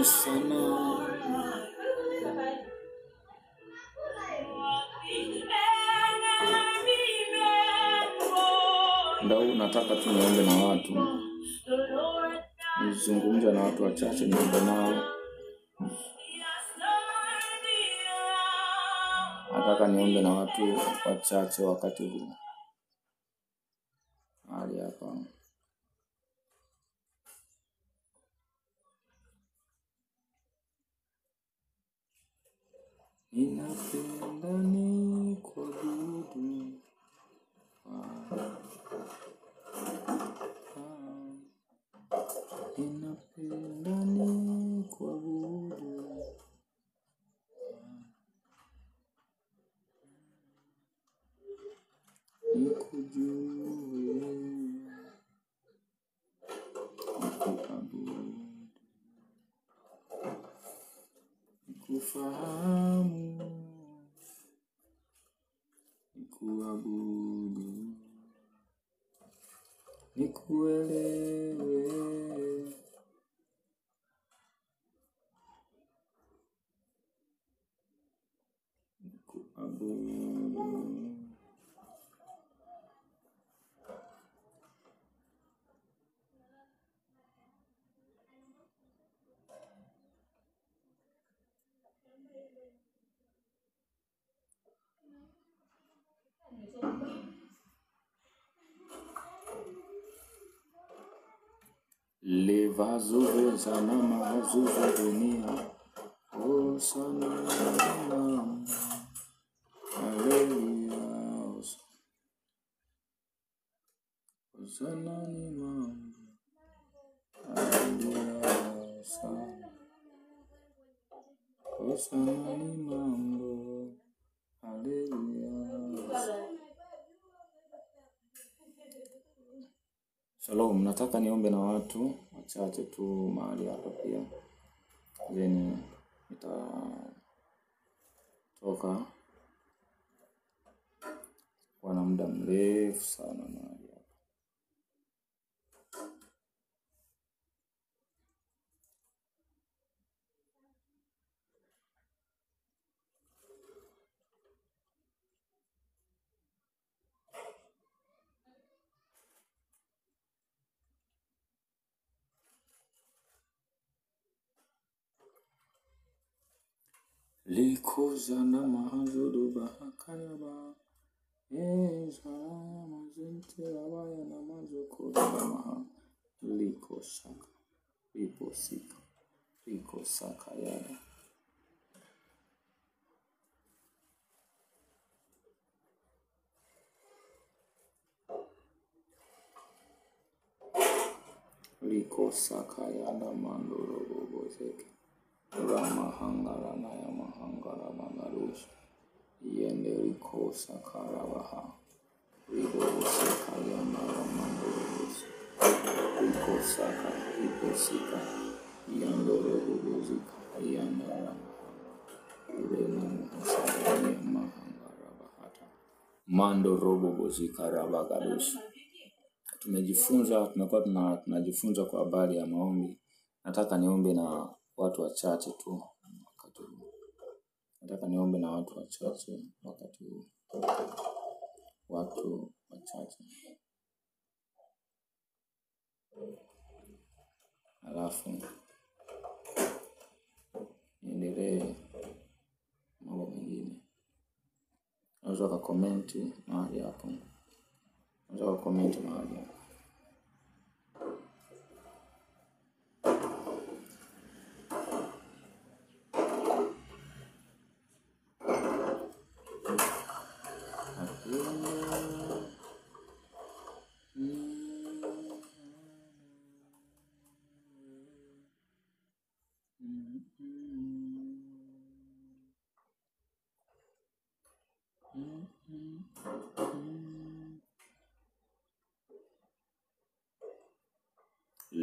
sana. Ndau nataka tu niombe na watu. Nizungumze na watu wachache niombe nao. Nataka niombe na watu wachache wakati huu. Hali hapa. Ninapenda nikuabudu. Ninapenda nikuabudu. Nikujue. Nikuabudu. Nikufahamu. Nikuabudu. Nikuelewe. Nikuabudu. Levazuve sana mazuve dunia. Oh sana. Hallelujah. Oh sana ni mambo. Hallelujah. Oh sana ni mambo. Hallelujah. Shalom, nataka niombe na watu wachache tu mahali hapa pia. Then nitatoka kwa muda mrefu sana mahali hapa. Likoza na mahazudu bahakayaba. Ezara mazente abaya na mazokoro na maha. Likosaka. Liposika. Likosaka yada. Likosaka yada mandoro bobozeke. Rama hangara na ya mahangara mangarush. Yende liko sakara baha. Ribo saka yanda ramandorus. Liko saka, liko sika. Yandoro bobozika. Yanda ramahanga. Urena muhasara ya mahangara bahata. Mando robo bozika rabagarush. Tumekuwa tunajifunza kwa habari ya maombi. Nataka niombe na watu wachache tu wakati huu. Nataka niombe na watu wachache wakati huu. Watu wachache. Alafu niendelee mambo mengine. Unaweza kukomenti mahali hapo. Unaweza kukomenti mahali hapo.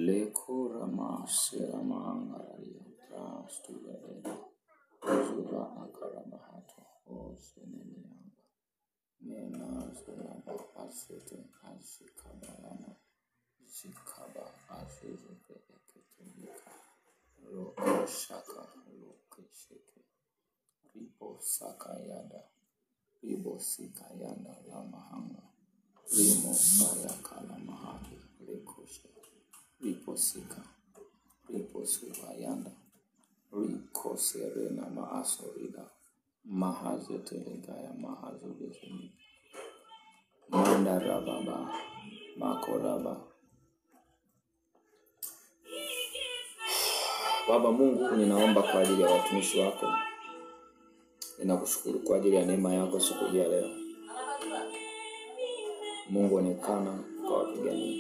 Leko rama serama angaria trastugare zura akarama hato osenemianga nena zura asete ashikabarana shikaba ashizeke eketemika ro shaka lokesheke. Ribo saka yada. Ribo sika yada la mahanga. Rimo sayaka la mahali. Lekoshe. Ribo sika. Ribo suka yada. Riko serena maasorida. Mahaze telegaya mahaze bezini. Manda rababa. Makoraba. Baba Mungu, ninaomba kwa ajili ya watumishi wako. Ninakushukuru kwa ajili ya neema yako siku hii ya leo. Mungu onekana kwa wapigania.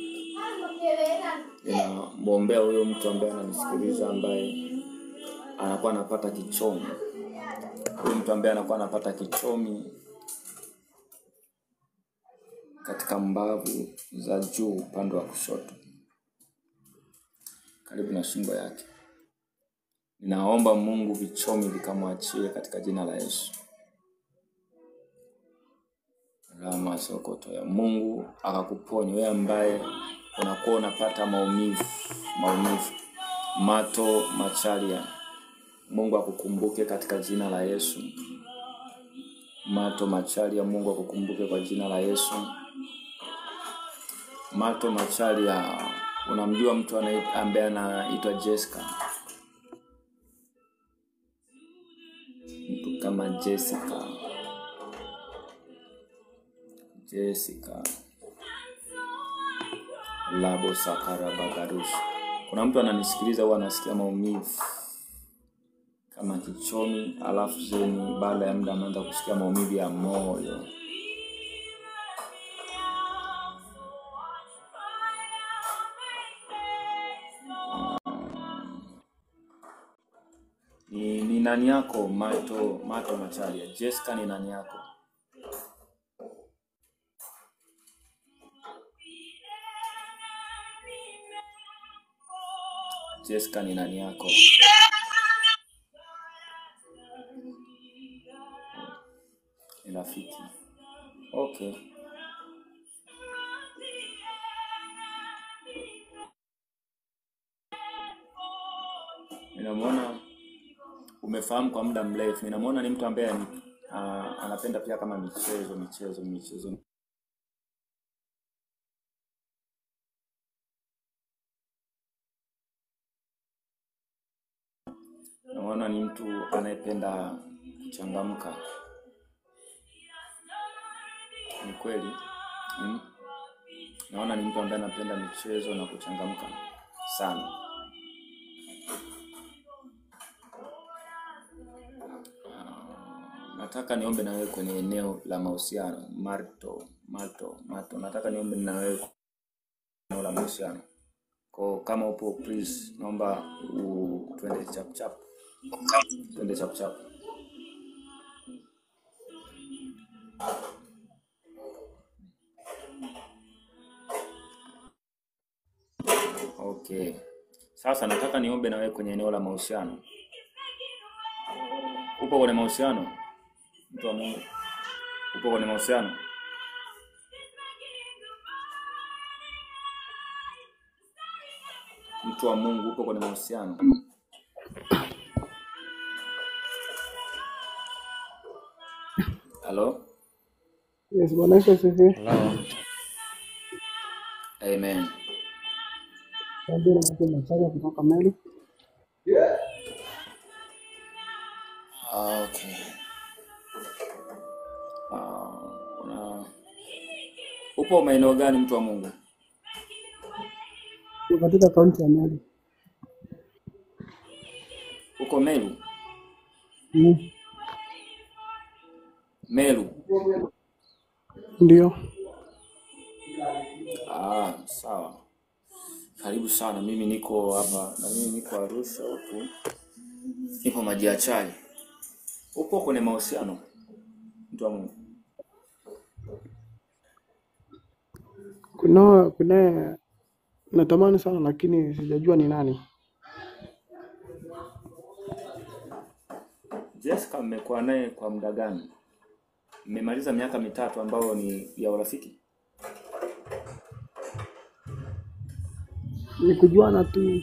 Ninamwombea huyo mtu ambaye ananisikiliza, ambaye anakuwa anapata kichomi. Huyo mtu ambaye anakuwa anapata kichomi katika mbavu za juu upande wa kushoto, karibu na shingo yake. Ninaomba Mungu vichomi vikamwachie katika jina la Yesu. Rama sokoto ya Mungu akakuponya wewe ambaye unakuwa unapata maumivu. Mato machalia. Mungu akukumbuke katika jina la Yesu. Mato machalia, Mungu akukumbuke kwa jina la Yesu. Mato machalia, unamjua mtu ambaye anaitwa Jessica? Mtu kama Jessica. Labo sakara bagarush. Kuna mtu ananisikiliza huwa anasikia maumivu kama kichomi, alafu zeni baada ya muda anaanza kusikia maumivu ya moyo. Ni nani yako mato machalia? Jessica, ni nani yako? Jessica, ni nani yako? Ni rafiki. Okay. Ninamwona umefahamu kwa muda mrefu. Ninamwona ni mtu ambaye anapenda pia kama michezo. Naona ni mtu anayependa kuchangamka. Ni kweli? Naona ni mtu ambaye anapenda michezo na kuchangamka sana. Nataka niombe na wewe kwenye eneo la mahusiano. Mato. Nataka niombe na wewe kwenye eneo la mahusiano. Kwa kama upo, please naomba twende chap. Twende chap. Okay. Sasa nataka niombe na wewe kwenye eneo la mahusiano. Upo kwenye mahusiano? Mtu wa Mungu. Upo kwenye mahusiano? Mtu wa Mungu, upo kwenye mahusiano? Hello? Yes, Bwana Yesu asifiwe. Hello. Amen. Ndio nasema mchaga kutoka Meru. Okay. Upo maeneo gani mtu wa Mungu? Katika kaunti ya Meru. Uko Meru? Meru. Ndio. Sawa. Karibu sana. Mimi niko hapa na mimi niko Arusha huku. Nipo Maji ya Chai. Upo kwenye mahusiano mtu wa Mungu? Kuna natamani sana lakini sijajua ni nani. Jessica, mmekuwa naye kwa muda gani? Mmemaliza miaka 3 ambao ni ya urafiki? Ni kujuana tu.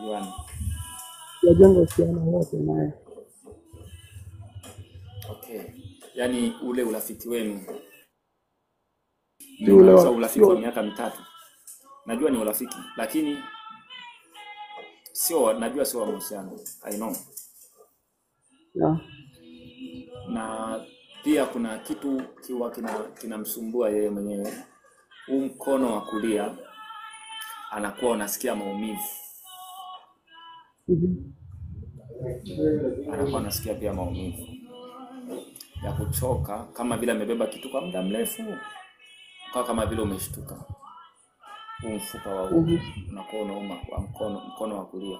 Yohana? sijajenga uhusiano wote naye. Okay. Yaani ule urafiki wenu Si ule mmemaliza wa urafiki wa sio miaka mitatu. Najua ni urafiki, lakini najua sio wa mahusiano. I know. ya. Na pia kuna kitu kinamsumbua yeye mwenyewe. Huu mkono wa kulia anakuwa unasikia maumivu. Anakuwa anasikia pia maumivu ya kuchoka, kama vile amebeba kitu kwa muda mrefu, kama vile umeshtuka. Huu mfupa wa huku unakuwa unauma kwa mkono wa kulia.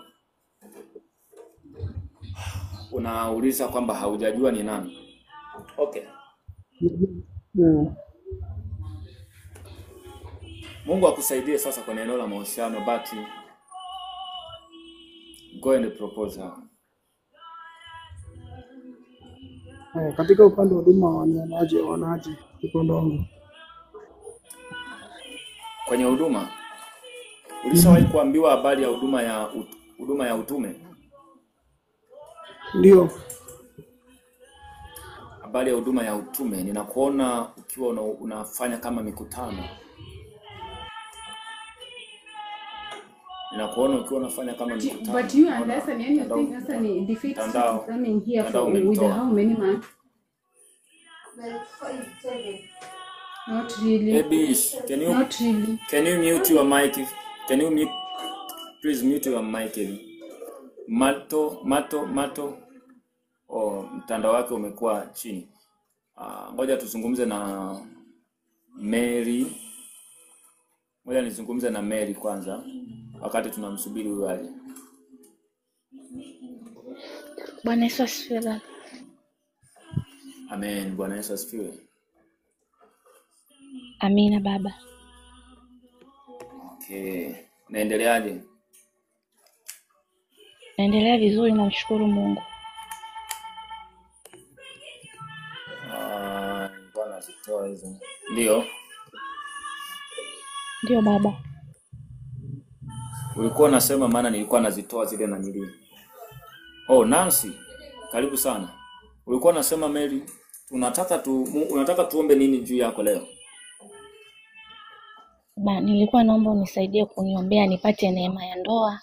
Unauliza kwamba haujajua ni nani. Okay. Mungu akusaidie sasa kwenye eneo la mahusiano, but go and propose her. Katika upande wa huduma wanaje upande wangu? Kwenye huduma, ulishawahi kuambiwa habari ya huduma ya utume? Ndio. Habari ya huduma ya utume, ninakuona ukiwa unafanya kama mikutano. Ninakuona ukiwa unafanya kama mikutano. But you understand anything as an defeat coming here for with how many months? Like 5, 7. Not really. Baby, Not really. Can you mute your mic? Can you please mute your mic? Mato. Mtandao wake umekuwa chini. Ngoja tuzungumze na Mary. Ngoja nizungumze na Mary kwanza wakati tunamsubiri huyu aje. Bwana Yesu asifiwe. Amen. Bwana Yesu asifiwe. Amina baba. Okay. Naendeleaje? Naendelea vizuri, namshukuru Mungu. Bwana zitoa hizo. Ndio. Ndio baba. Ulikuwa unasema maana nilikuwa nazitoa zile na nili. Nancy, karibu sana. Ulikuwa unasema Mary, unataka tuombe nini juu yako leo? Nilikuwa naomba unisaidie kuniombea nipate neema ya ndoa.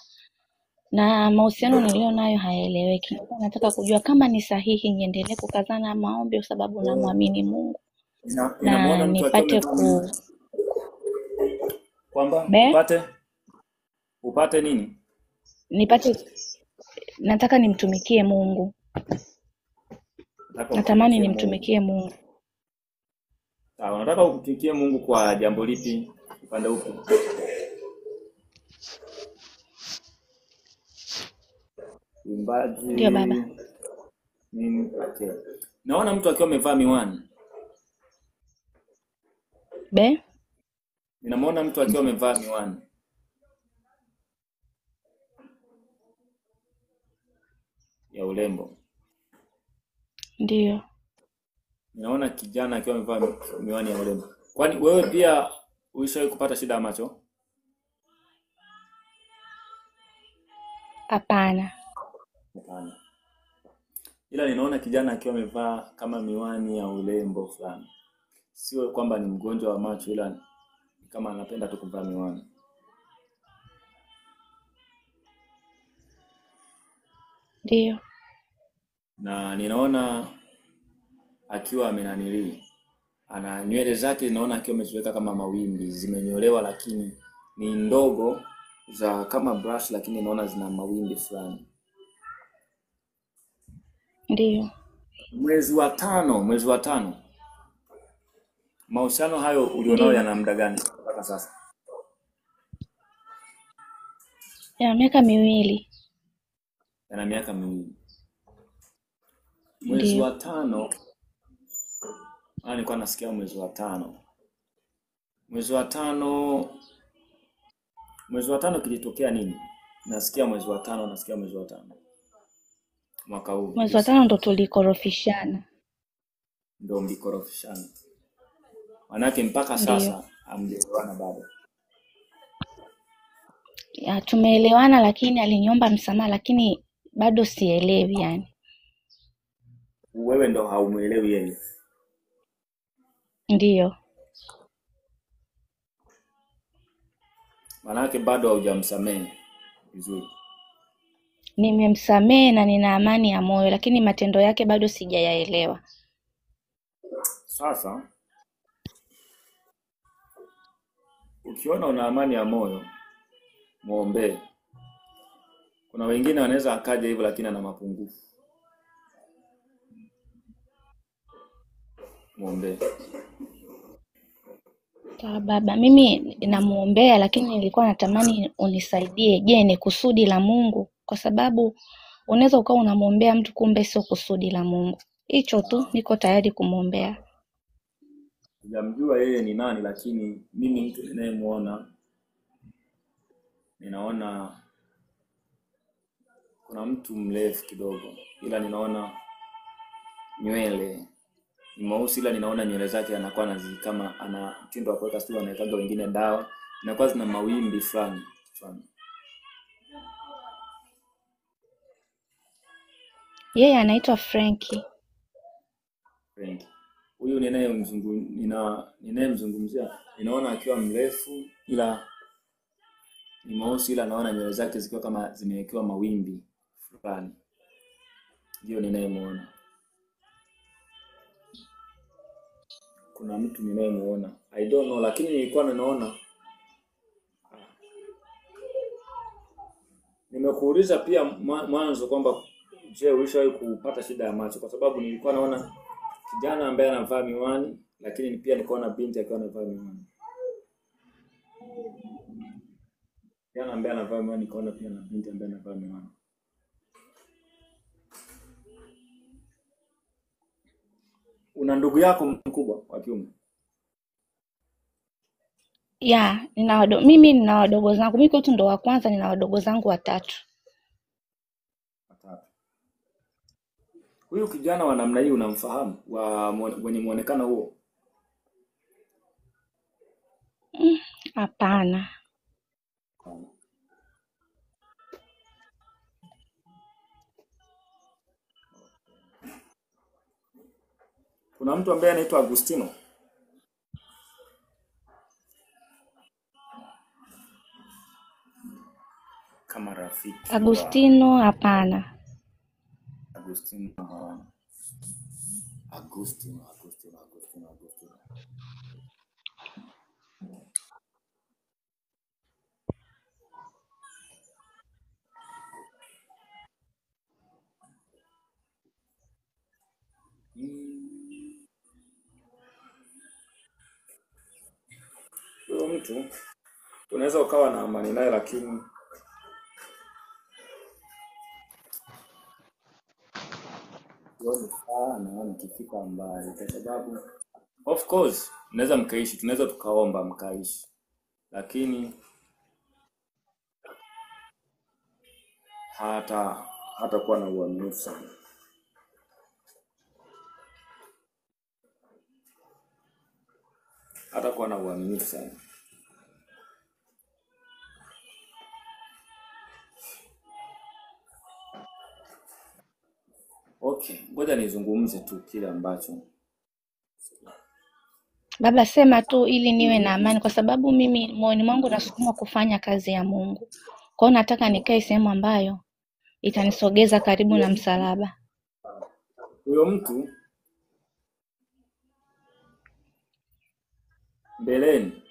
Na mahusiano nilionayo hayaeleweki. Nataka kujua kama ni sahihi niendelee kukazana maombi kwa sababu namwamini Mungu. Na nipate kwamba upate nini? Nataka nimtumikie Mungu. Natamani nimtumikie Mungu. Sawa, unataka kumtumikia Mungu kwa jambo lipi? Upande upi? Imbaji. Ndio baba. Okay. Naona mtu akiwa amevaa miwani. Ninamwona mtu akiwa amevaa miwani. Ya urembo. Ndio. Ninaona kijana akiwa amevaa miwani ya urembo. Kwani wewe pia ulishawahi kupata shida ya macho? Hapana. Ila ninaona kijana akiwa amevaa kama miwani ya urembo fulani. Sio kwamba ni mgonjwa wa macho, ila kama anapenda tu kuvaa miwani. Ndio. Na ninaona akiwa amenanili. Ana nywele zake naona akiwa ameziweka kama mawimbi, zimenyolewa lakini ni ndogo za kama brush, lakini naona zina mawimbi fulani. Ndio. Mwezi wa tano. Mahusiano hayo ulionao yana muda gani mpaka sasa? Ya miaka 2. Yana miaka 2. Mwezi wa 5. Nilikuwa nasikia mwezi wa 5. Mwezi wa 5 kilitokea nini? Nasikia mwezi wa 5. Mwaka huu. Mwezi wa 5 ndo tulikorofishana. Ndio mlikorofishana. Manake mpaka sasa hamjaelewana bado. Ya, tumeelewana lakini aliniomba msamaha lakini bado sielewi yani. Wewe ndo haumuelewi yeye? Ndiyo. Manake bado haujamsamehe vizuri. Nimemsamehe na nina amani ya moyo lakini matendo yake bado sijayaelewa. Sasa ukiona una amani ya moyo, muombe. Kuna wengine wanaweza akaja hivyo lakini ana mapungufu. Muombe. Sawa baba, mimi namuombea lakini nilikuwa natamani unisaidie. Je, ni kusudi la Mungu? Kwa sababu unaweza ukawa unamuombea mtu kumbe sio kusudi la Mungu. Hicho tu niko tayari kumuombea. Sijamjua yeye ni nani, lakini mimi mtu ninayemuona ninaona kuna mtu mrefu kidogo, ila ninaona nywele ni mweusi, ila ninaona nywele zake anakuwa nazi kama ana mtindo wa kuweka sio, anawekaga wengine dawa, inakuwa zina mawimbi fulani kichwani. Yeye anaitwa Frankie. Frankie. Huyu ninayemzungumzia ninaona akiwa mrefu, ila ni mweusi, ila naona nywele zake zikiwa kama zimewekewa mawimbi fulani. Ndio ninayemuona. Kuna mtu ninayemuona, I don't know, lakini nilikuwa ninaona. Nimekuuliza pia mwanzo kwamba je, ulishawahi kupata shida ya macho, kwa sababu nilikuwa naona kijana ambaye anavaa miwani, lakini pia nikaona binti akiwa anavaa miwani. Kijana ambaye anavaa miwani, nikaona pia na binti ambaye anavaa miwani. Una ndugu yako mkubwa wa kiume? Ya, mimi nina wadogo zangu. Mimi kwetu ndo wa kwanza, nina wadogo zangu 3. Huyu kijana wa namna hii unamfahamu, wenye muonekano huo? Hapana. Kuna mtu ambaye anaitwa Agustino. Kama rafiki. Agustino hapana. Agustino. Huyo mtu unaweza ukawa na amani naye, lakini naona kifika mbali, kwa sababu of course tunaweza mkaishi, tunaweza tukaomba mkaishi, lakini hata kuwa na uaminifu sana. Hatakuwa na uaminifu sana. Okay, ngoja nizungumze tu kile ambacho. Baba, sema tu ili niwe na amani, kwa sababu mimi moyoni mwangu nasukuma kufanya kazi ya Mungu. Kwa hiyo nataka nikae sehemu ambayo itanisogeza karibu na msalaba. Huyo mtu mbeleni,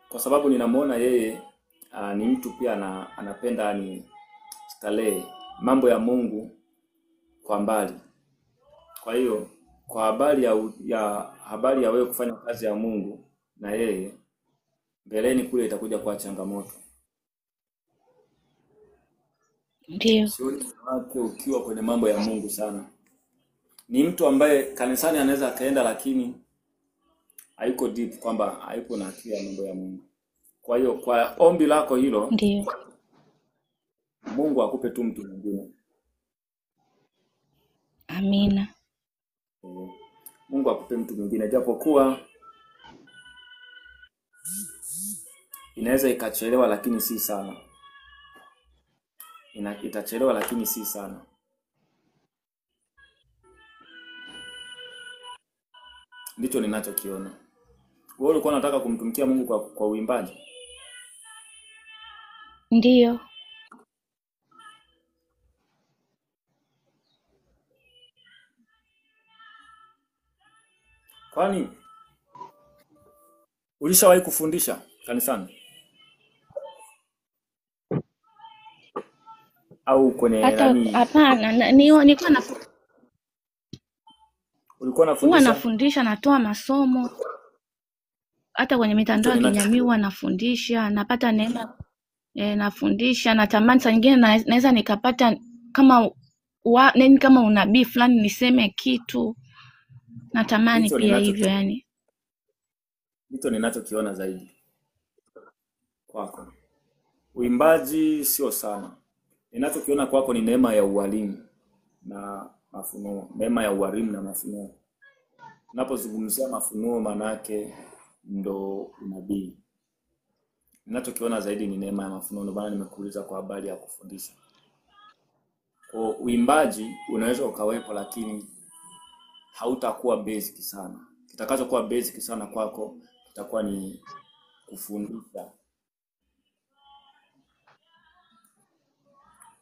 kwa sababu ninamuona yeye ni mtu pia anapenda ni starehe, mambo ya Mungu kwa mbali. Kwa hiyo kwa habari ya wewe kufanya kazi ya Mungu na yeye mbeleni kule itakuja kwa changamoto. Ndio. Sioni wake ukiwa kwenye mambo ya Mungu sana. Ni mtu ambaye kanisani anaweza akaenda, lakini haiko deep, kwamba haipo na akili ya mambo ya Mungu. Kwa hiyo kwa ombi lako hilo, ndio, Mungu akupe tu mtu mwingine. Amina. Mungu akupe mtu mwingine, japokuwa inaweza ikachelewa, lakini si sana. itachelewa lakini si sana. Ndicho ninachokiona. Wewe ulikuwa unataka kumtumikia Mungu kwa uimbaji? Ndiyo. Kwani ulishawahi kufundisha kanisani? Au kwenye nani? Hapana, nilikuwa ulikuwa huwa unafundisha? nafundisha, natoa masomo. Hata kwenye mitandao ya kijamii huwa nafundisha, napata neema nafundisha. Natamani saa nyingine naweza nikapata kama kama unabii fulani niseme kitu. Natamani pia hivyo yani. Hicho ninachokiona zaidi kwako. Uimbaji sio sana. Ninachokiona kwako ni neema ya ualimu na mafunuo. Neema ya ualimu na mafunuo. Unapozungumzia mafunuo manake ndo unabii. Ninachokiona zaidi ni neema ya mafunuo, ndio maana nimekuuliza kwa habari ya kufundisha. Kwa uimbaji unaweza ukawepo lakini hautakuwa basic sana. Kitakachokuwa basic sana kwako itakuwa ni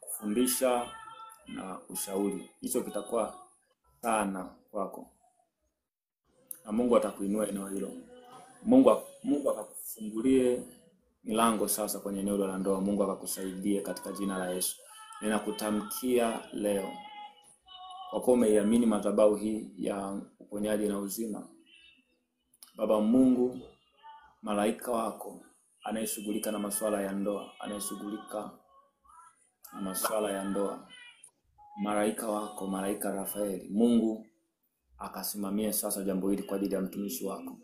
kufundisha na ushauri. Hicho kitakuwa sana kwako. Na Mungu atakuinua eneo hilo. Mungu akakufungulie milango sasa kwenye eneo la ndoa. Mungu akakusaidie katika jina la Yesu. Ninakutamkia leo, kwa kuwa umeiamini madhabahu hii ya uponyaji na uzima, Baba Mungu, malaika wako anayeshughulika na masuala ya ndoa, malaika wako, malaika Rafaeli, Mungu akasimamie sasa jambo hili kwa ajili ya mtumishi wako.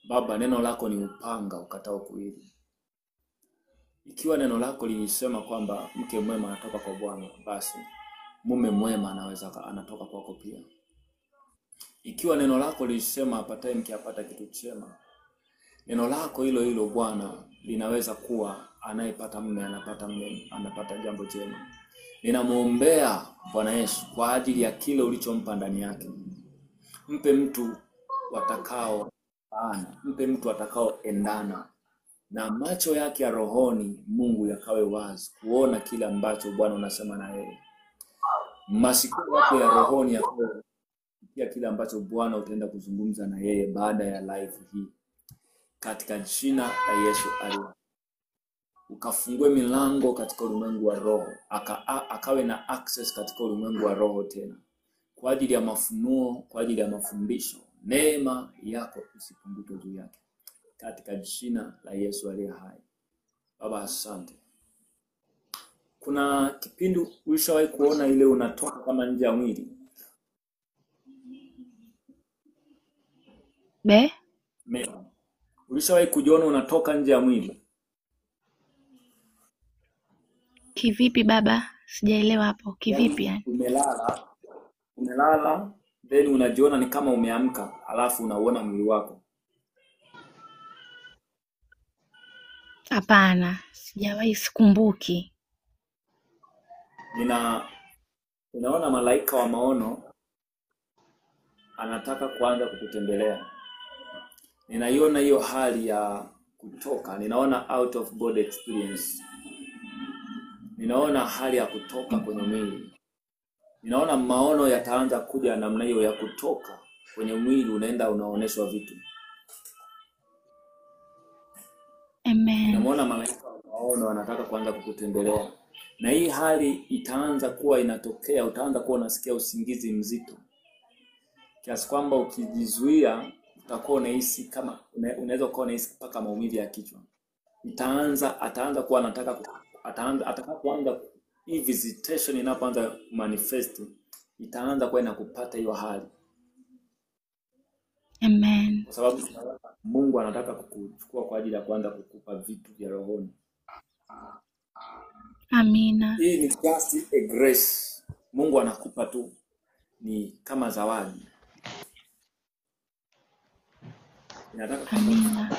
Baba, neno lako ni upanga ukatao kuwili. Ikiwa neno lako lilisema kwamba mke mwema anatoka kwa Bwana, basi mume mwema anatoka kwako pia. Ikiwa neno lako lilisema apataye mke apata kitu chema, neno lako hilo hilo Bwana linaweza kuwa anayepata mume anapata jambo jema. Ninamuombea Bwana Yesu kwa ajili ya kile ulichompa ndani yake. Mpe mtu watakao endana na macho yake ya rohoni, Mungu yakawe wazi kuona kile ambacho Bwana unasema na yeye. Masikio yake ya rohoni yakawe kile ambacho Bwana utaenda kuzungumza na yeye baada ya live hii. Katika jina la Yesu aliye. Ukafungue milango katika ulimwengu wa roho, akawe na access katika ulimwengu wa roho tena. Kwa ajili ya mafunuo, kwa ajili ya mafundisho, neema yako isipunguke juu yake. Katika jina la Yesu aliye hai. Baba, asante. Kuna kipindi ulishawahi kuona ile unatoka kama nje ya mwili? Ulishawahi kujiona unatoka nje ya mwili? Kivipi baba? Sijaelewa hapo. Kivipi yani? Umelala, then unajiona ni kama umeamka, alafu unauona mwili wako. Hapana, sijawahi, sikumbuki. Ninaona malaika wa maono anataka kuanza kukutembelea. Ninaiona hiyo hali ya kutoka, ninaona out of body experience. Ninaona hali ya kutoka kwenye mwili. Ninaona maono yataanza kuja namna hiyo ya kutoka kwenye mwili, unaenda unaoneshwa vitu. Amen. Ninaona malaika wa maono anataka kuanza kukutembelea. Na hii hali itaanza kuwa inatokea, utaanza kuwa unasikia usingizi mzito. Kiasi kwamba ukijizuia utakuwa unahisi kama unaweza kuwa unahisi mpaka maumivu ya kichwa. Ataanza kuwa atakapoanza hii visitation inapoanza manifest, itaanza kuwa inakupata hiyo hali. Amen. Kwa sababu Mungu anataka kukuchukua kwa ajili ya kuanza kukupa vitu vya rohoni. Amina. Hii ni just a grace. Mungu anakupa tu, ni kama zawadi. Amina.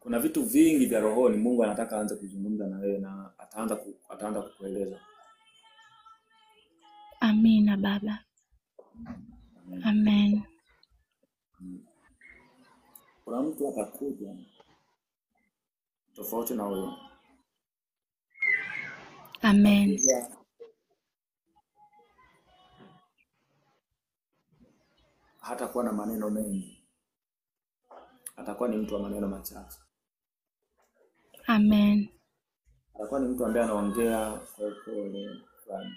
kuna vitu vingi vya rohoni Mungu anataka aanze kuzungumza na wewe na ataanza kukueleza. Amina Baba. Amen. Kuna mtu atakuja tofauti na wewe. Amen. Hatakuwa na maneno mengi. Atakuwa ni mtu wa maneno machache. Amen. Atakuwa ni mtu ambaye anaongea kwa upole fulani.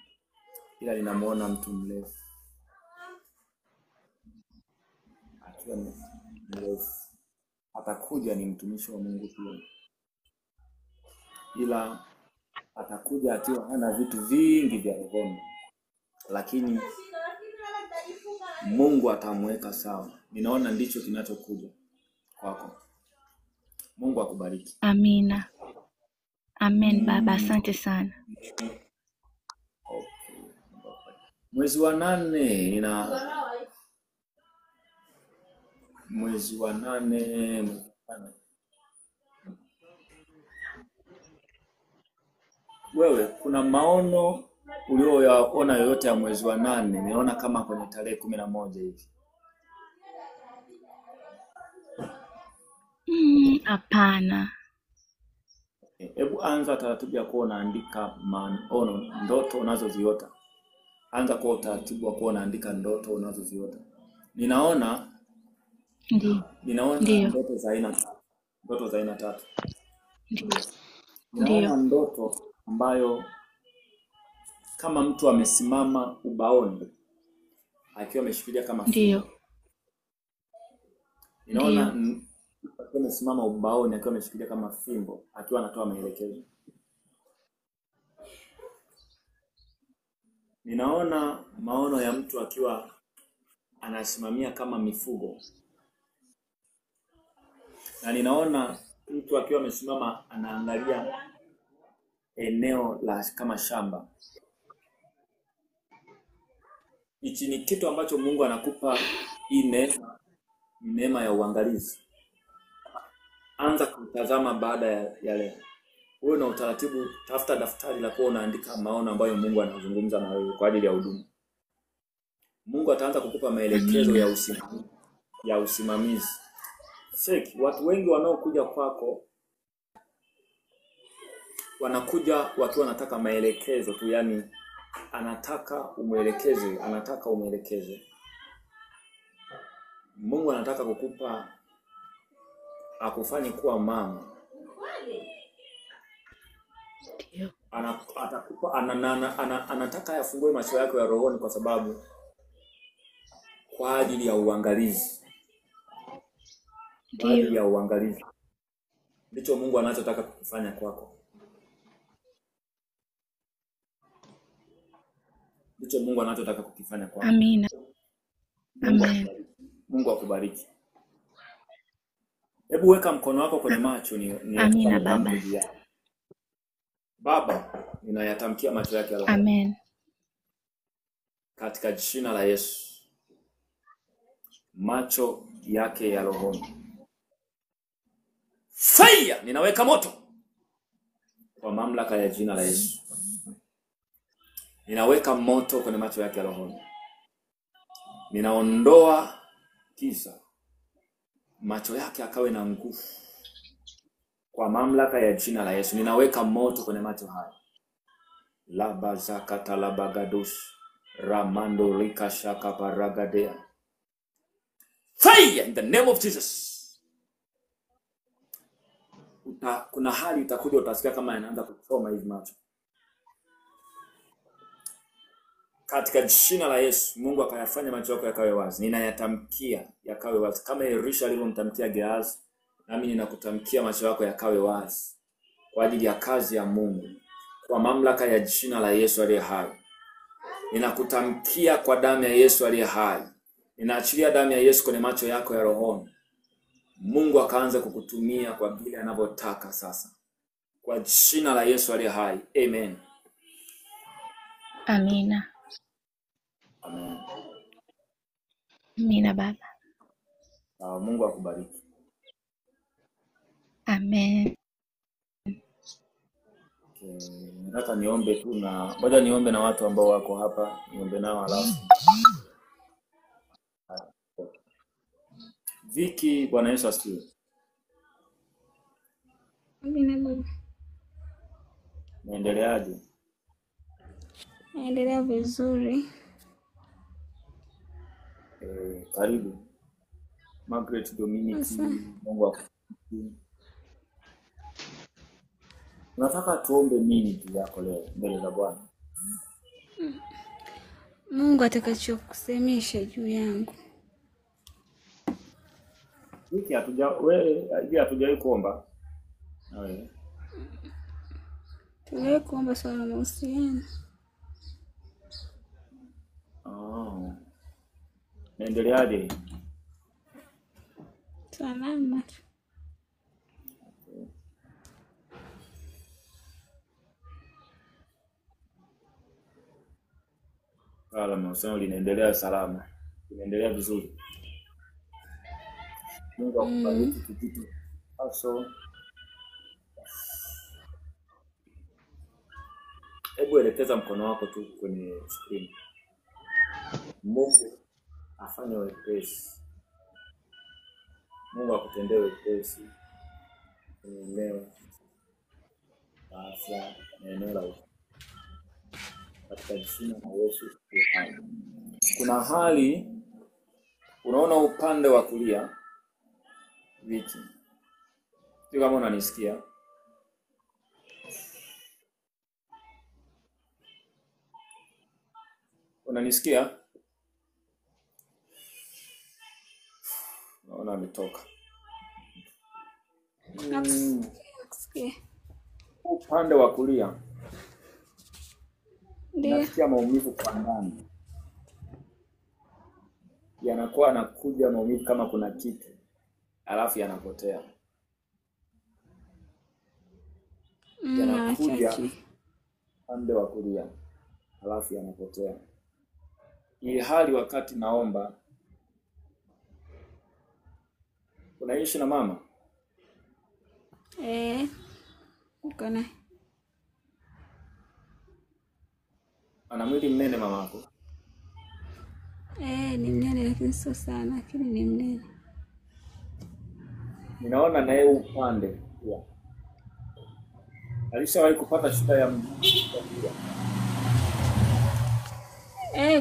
Ila ninamuona mtu mrefu. Akiwa mrefu. Atakuja ni mtumishi wa Mungu pia. Ila atakuja akiwa hana vitu vingi vya rohoni. Lakini Mungu atamweka sawa. Ninaona ndicho kinachokuja kwako. Mungu akubariki. Amina. Amen Baba, asante sana. Okay. Mwezi wa 8 mwezi wa 8 wewe kuna maono ulioyaona yoyote ya mwezi wa 8? Niona kama kwenye tarehe 11 hivi. Hapana. Hebu anza taratibu ya kuwa unaandika maono, ndoto unazoziota. Anza kwa utaratibu wa kuwa unaandika ndoto unazoziota. Ninaona ndoto za aina 3. Ninaona ndoto ambayo kama mtu amesimama ubaoni akiwa ameshikilia kama fimbo. Ninaona akiwa amesimama ubaoni akiwa ameshikilia kama fimbo akiwa anatoa maelekezo. Ninaona maono ya mtu akiwa anasimamia kama mifugo. Na ninaona mtu akiwa amesimama anaangalia eneo la kama shamba. Hichi ni kitu ambacho Mungu anakupa neema ya uangalizi. Anza kutazama baada ya leo. Wewe na utaratibu, tafuta daftari la kuwa unaandika maono ambayo Mungu anazungumza na wewe kwa ajili ya huduma. Mungu ataanza kukupa maelekezo ya usimamizi. Seki, watu wengi wanaokuja kwako wanakuja wakiwa wanataka maelekezo tu, yani anataka umwelekeze. Mungu anataka kukupa akufanye kuwa mama. Anataka yafungue macho yako ya rohoni kwa sababu kwa ajili ya uangalizi. Kwa ajili ya uangalizi. Ndicho Mungu anachotaka kukifanya kwako. Ndicho Mungu anachotaka kukifanya kwako. Amina. Amen. Mungu akubariki. Hebu weka mkono wako kwenye macho ni Amina Baba. Baba, ninayatamkia macho yake ya roho. Amen. Katika jina la Yesu. Macho yake ya rohoni. Fire! Ninaweka moto. Kwa mamlaka ya jina la Yesu. Ninaweka moto kwenye macho yake ya rohoni. Ninaondoa giza. Macho yake akawe na nguvu. Kwa mamlaka ya jina la Yesu. Ninaweka moto kwenye macho haya. Laba zakata labagadush. Ramando rika shaka paragadea. Fire in the name of Jesus. Kuna hali itakuja utasikia kama yanaanza kuchoma hivi macho. Katika jina la Yesu, Mungu akayafanya macho yako yakawe wazi. Ninayatamkia yakawe wazi. Kama Elisha alivyomtamkia Gehazi, nami ninakutamkia macho yako yakawe wazi. Kwa ajili ya kazi ya Mungu. Kwa mamlaka ya jina la Yesu aliye hai. Ninakutamkia kwa damu ya Yesu aliye hai. Ninaachilia damu ya Yesu kwenye macho yako ya rohoni. Mungu akaanza kukutumia kwa vile anavyotaka sasa. Kwa jina la Yesu aliye hai. Amen. Amina. Amen. Amina Baba. Mungu akubariki. Amen. Nataka niombe tu na ngoja niombe na watu ambao wako hapa, niombe nao alafu. Viki, Bwana Yesu asifiwe. Amina. Naendeleaje? Naendelea vizuri. Karibu. Margaret Dominic, Mungu akubariki. Nataka tuombe nini juu yako leo mbele za Bwana? Mungu atakachokusemesha juu yangu. Wiki hatujawahi kuomba. Na wewe? Tuliwahi kuomba swala la mahusiano. Naendeleaje? Salama. Mahusiano linaendelea salama. Linaendelea vizuri. Mungu akubariki kitu. Also, hebu elekeza mkono wako tu kwenye screen. Mungu afanye wepesi. Mungu akutendee wepesi. Leo afya na eneo la katika jina la Yesu. Kuna hali unaona upande wa kulia Viki. Sio kama unanisikia. Unanisikia? Naona ametoka. Nakusikia. Upande wa kulia. Ndio. Nasikia maumivu kwa ndani. Yanakuwa anakuja maumivu kama kuna kitu. Alafu yanapotea. Yanakuja upande wa kulia. Alafu yanapotea. Ili hali wakati naomba, unaishi na mama? Uko naye. Ana mwili mnene mamako? Ni mnene lakini sio sana, lakini ni mnene. Ninaona naye upande. Yeah. Alishawahi kupata shida ya mguu?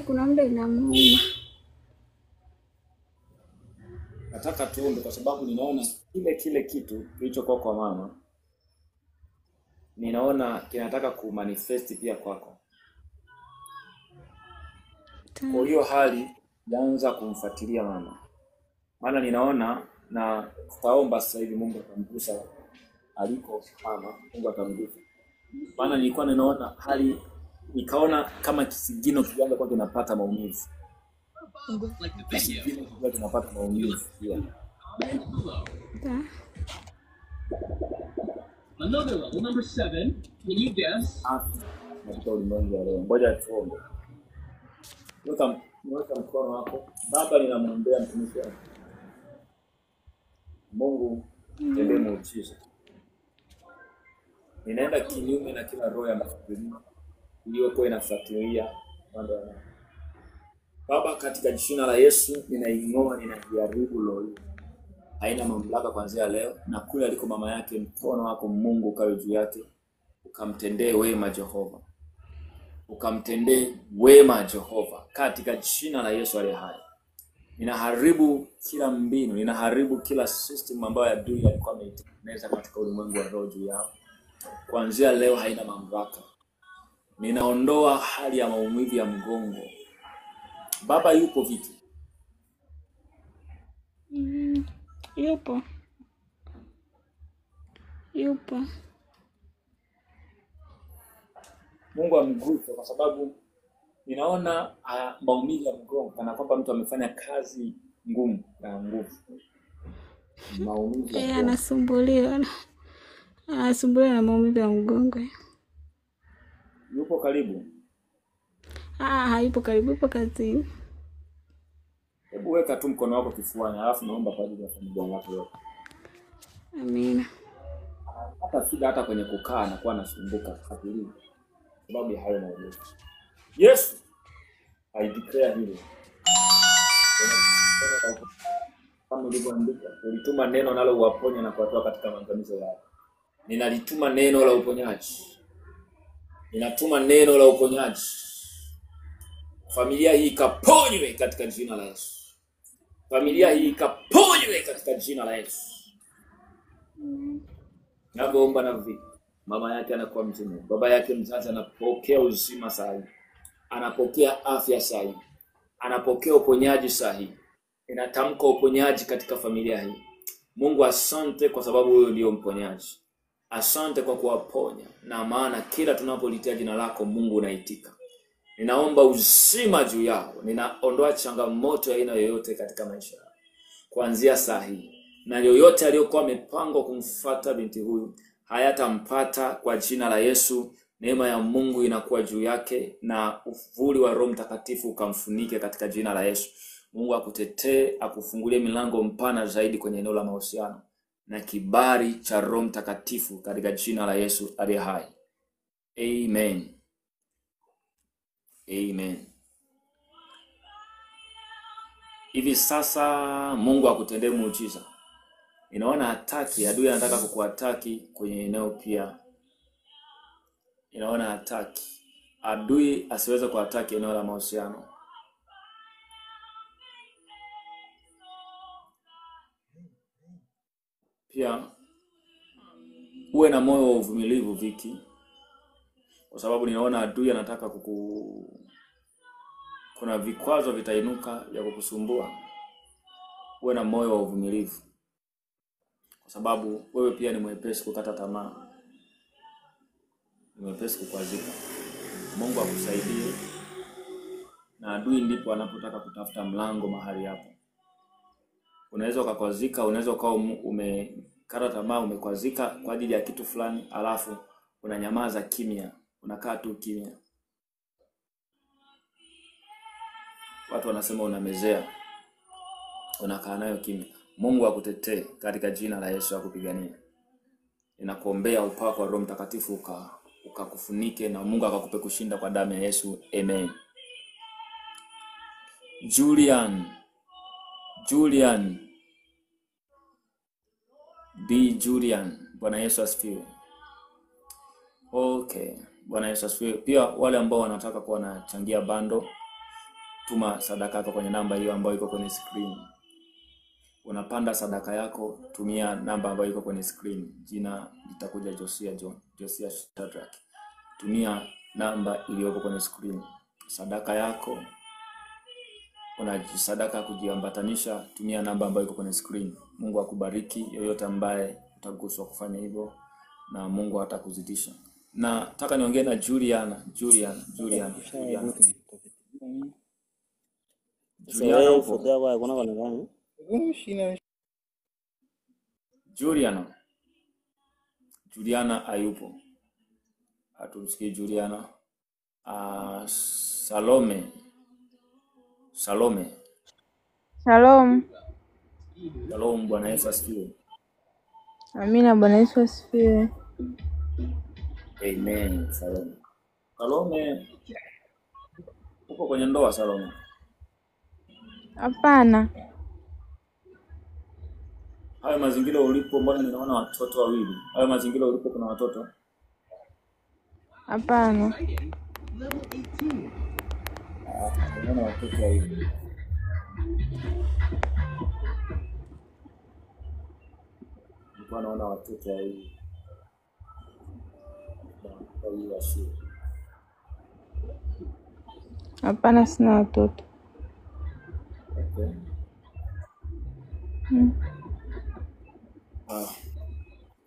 Kuna muda inamuuma. Nataka tuombe kwa sababu ninaona kile kitu kilichokuwa kwa mama. Ninaona kinataka kumanifest pia kwako. Kwa hiyo hali yaanza kumfuatilia mama. Maana ninaona na tutaomba sasa hivi Mungu atamgusa aliko mama, Mungu atamgusa. Maana nilikuwa ninaona hali nikaona kama kisigino kianza kwa kinapata maumivu. Kisigino kianza kinapata maumivu pia. Another level, number 7. Can you guess? Katika ulimwengu wa leo. Ngoja tuombe. Weka mkono wako. Baba, ninamwombea mtumishi wako. Mungu tende muujiza. Ninaenda kinyume na kila roho ya mafikirio iliyokuwa inafuatilia mambo ya Baba, katika jina la Yesu ninaing'oa, ninajaribu roho hii. Haina mamlaka kuanzia leo, na kule aliko mama yake, mkono wako Mungu ukawe juu yake, ukamtendee wema Jehova. Ukamtendee wema Jehova katika jina la Yesu aliye hai. Ninaharibu kila mbinu, ninaharibu kila system ambayo adui alikuwa ameitengeneza katika ulimwengu wa roho juu yao. Kuanzia leo haina mamlaka. Ninaondoa hali ya maumivu ya mgongo. Baba yupo vipi? Yupo. Mungu amguse kwa sababu ninaona maumivu ya mgongo kana kwamba mtu amefanya kazi ngumu na nguvu. Maumivu ya anasumbuliwa na maumivu ya mgongo. Yupo karibu? Hayupo karibu, yupo kazini. Hebu weka tu mkono wako kifuani, alafu naomba kwa ajili ya familia yako yote. Amina. hata shida hata kwenye kukaa anakuwa anasumbuka akili sababu ya hayo maumivu. Yesu I declare hilo. Kama ulivyoandika, ulituma neno nalo uwaponya na kuwatoa katika maangamizo yao. Ninalituma neno la uponyaji. Ninatuma neno la uponyaji. Familia hii ikaponywe katika jina la Yesu. Familia hii ikaponywe katika jina la Yesu. Naomba na vipi? Mama yake anakuwa mzima. Baba yake mzazi anapokea uzima sahihi. Anapokea afya sahihi. Anapokea uponyaji sahihi. Ninatamka uponyaji katika familia hii. Mungu asante kwa sababu wewe ndio mponyaji. Asante kwa kuwaponya. Na maana kila tunapolitia jina lako Mungu unaitika. Ninaomba uzima juu yao. Ninaondoa changamoto ya aina yoyote katika maisha yao. Kuanzia saa hii. Na yoyote aliyokuwa amepangwa kumfuata binti huyu hayatampata kwa jina la Yesu. Neema ya Mungu inakuwa juu yake na uvuli wa Roho Mtakatifu ukamfunike katika jina la Yesu. Mungu akutetee, akufungulie milango mpana zaidi kwenye eneo la mahusiano na kibali cha Roho Mtakatifu katika jina la Yesu aliye hai. Amen. Amen. Hivi sasa Mungu akutendee muujiza. Inaona hataki, adui anataka kukuataki kwenye eneo pia. Inaona hataki. Adui asiweze kuataki eneo la mahusiano. Pia uwe na moyo wa uvumilivu Viki. Kwa sababu ninaona adui anataka kuna vikwazo vitainuka vya kukusumbua. Uwe na moyo wa uvumilivu. Kwa sababu wewe pia ni mwepesi kukata tamaa. Ni mwepesi kukwazika. Mungu akusaidie. Na adui ndipo anapotaka kutafuta mlango mahali hapo. Unaweza ukakwazika, unaweza ukawa umekata tamaa, umekwazika kwa ajili ya kitu fulani, alafu unanyamaza kimya, unakaa tu kimya. Watu wanasema unamezea. Unakaa nayo kimya. Mungu akutetee katika jina la Yesu akupiganie. Ninakuombea upako wa Roho Mtakatifu ukakufunike na Mungu akakupe kushinda kwa damu ya Yesu. Amen. Julian, Bwana Yesu asifiwe. Okay, Bwana Yesu asifiwe. Pia wale ambao wanataka kuwa wanachangia bando, tuma sadaka yako kwenye namba hiyo ambayo iko kwenye screen. Unapanda sadaka yako, tumia namba ambayo iko kwenye screen. Jina litakuja Josia Shadrack. Tumia namba iliyoko kwenye screen. Sadaka yako unajisadaka kujiambatanisha, tumia namba ambayo iko kwenye screen. Mungu akubariki yoyote ambaye utaguswa kufanya hivyo na Mungu atakuzidisha. Na nataka niongee na Juliana. Juliana hayupo. Atumsikie Juliana. Salome. Shalom. Shalom, Bwana Yesu asifiwe. Amina, Bwana Yesu asifiwe. Amen. Salome. Uko kwenye ndoa Salome? Hapana. Hayo mazingira ulipo mbona ninaona watoto wawili? Hayo mazingira ulipo kuna watoto? Hapana. Ninaona watoto wawili. Nilikuwa naona watoto wawili. Hapana, sina watoto. Okay.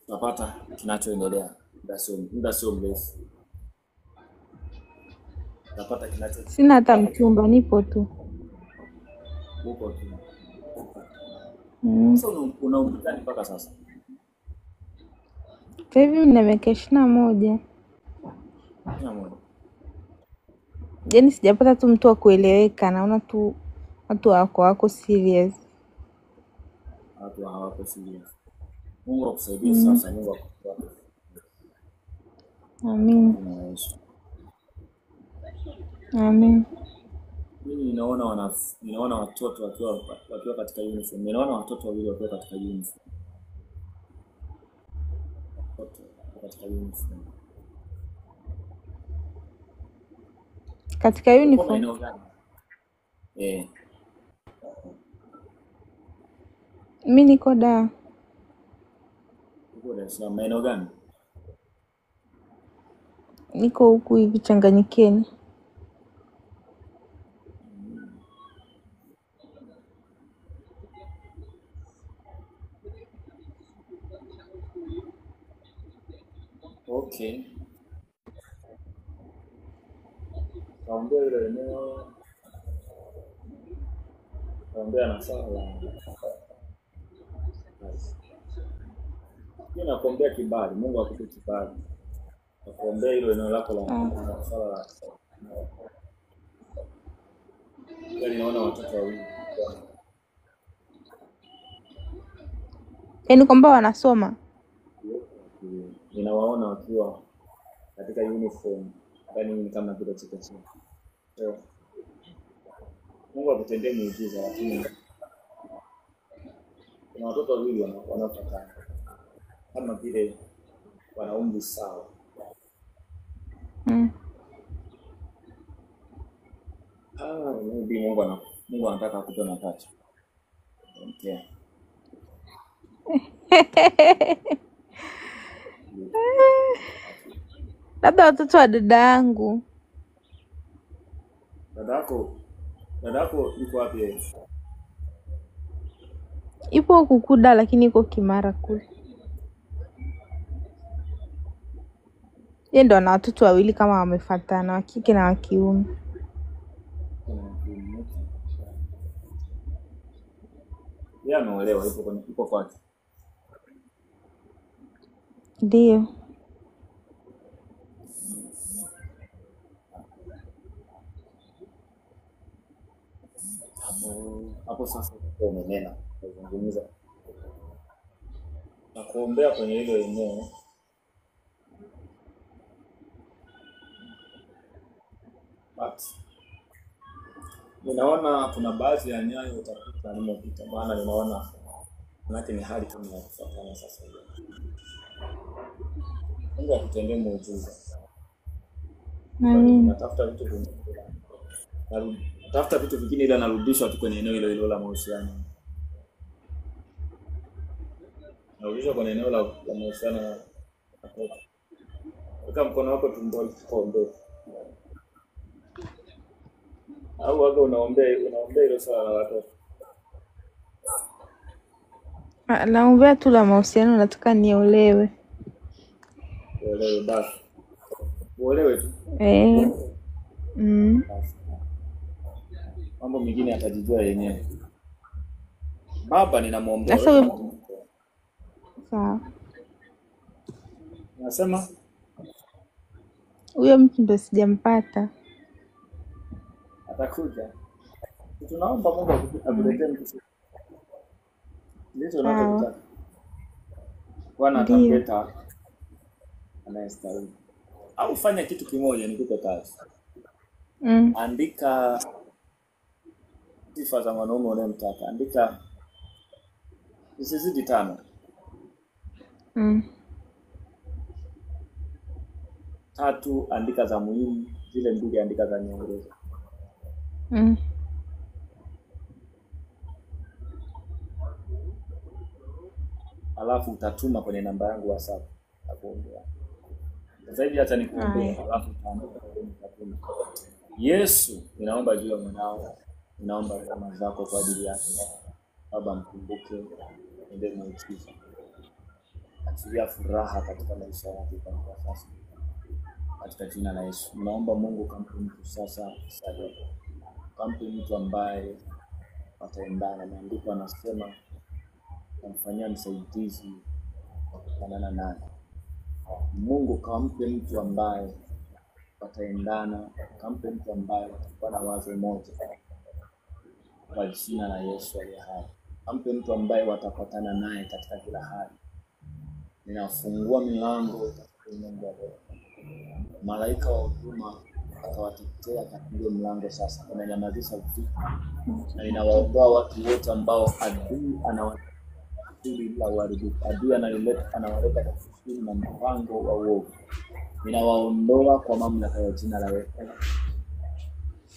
Napata kinachoendelea. Muda sio mrefu. Napata kinachoendelea. Sina hata mchumba, nipo tu. Uko tu. Sasa unaumikani mpaka sasa? Sasa hivi nina miaka 21. Yaani sijapata tu mtu wa kueleweka, naona tu watu wako serious. Watu hawako serious. Mungu akusaidie sasa, Mungu akubariki. Amin. Jina la Yesu. Amin. Mimi ninaona watoto wakiwa katika uniform. Ninaona watoto wawili wakiwa katika uniform. Watoto katika uniform. Katika Kwa uniform. maeneo gani? Mimi niko Dar. Uko Dar es Salaam. Maeneo gani? Niko huku hivi Changanyikeni. Okay. Kaombea ile eneo. Kaombea na sala la kazi. Mimi nakuombea kibali. Mungu akupe kibali. Nakuombea ile eneo lako la sala la. Yaani naona watoto wawili. Yaani kwamba wanasoma. Ninawaona wakiwa katika uniform. Yaani kama vile chekechea. So, Mungu akutendee muujiza, lakini kuna watoto wawili wanaofuatana kama vile wana umri sawa. Mungu anataka akupe mapacha. Okay. Labda watoto wa dada yangu. Dadako yuko wapi yeye? Ipo Kukuda lakini iko Kimara kule. Yeye ndo ana watoto wawili kama wamefuatana, wa kike na wa kiume. Yeye ameolewa, yuko kwake. Ndio. Hapo sasa umenena kuzungumza. Na kuombea kwenye hilo eneo. Ninaona kuna baadhi ya nyayo utapita nimepita, maana ninaona manake ni hali kama ya kufuatana sasa hivi. Mungu akutendee muujiza. Natafuta vitu vingine. Natafuta vitu vingine ili narudishwa tu kwenye eneo hilo la mahusiano. Narudishwa kwenye eneo la mahusiano. Weka mkono wako tumboni tuombe. Au waga unaombea hilo swala la watoto. Naombea tu la mahusiano, nataka niolewe. Uolewe basi. Uolewe tu. Mambo mengine atajijua yenyewe. Baba ninamwombea. Sawa. Nasema huyo mtu ndo sijampata. Atakuja. Tunaomba Mungu akuletee mtu. Ndio tunataka. Bwana atamleta anayestahili. Au fanya kitu kimoja nikupe kazi. Andika sifa za mwanaume unayemtaka. Andika usizidi 5. 3 andika za muhimu, zile 2 andika za nyongeza. Alafu utatuma kwenye namba yangu WhatsApp nakuombea. Sasa hivi acha nikuombea, alafu utaandika kwenye. Yesu, ninaomba juu ya mwanao. Ninaomba rehema zako kwa ajili yake. Baba mkumbuke, ndio muujiza. Achilia furaha katika maisha yake kwa sasa. Katika jina la Yesu. Ninaomba Mungu kampe mtu sasa sahihi. Kampe mtu ambaye ataendana. Maandiko anasema kumfanyia msaidizi kufanana naye. Mungu kampe mtu ambaye wataendana, kampe mtu ambaye watakuwa na wazo moja. Kwa jina la Yesu aliye hai. Kampe mtu ambaye watapatana naye katika kila hali. Ninafungua milango katika Mungu wa roho. malaika wa huduma akawatetea katika mlango. Sasa inanyamazisha vita na inawaondoa watu wote ambao adui anawaadili la uharibifu. Adui anawaleta katika na mpango wa uovu. Inawaondoa kwa mamlaka ya jina la Yesu.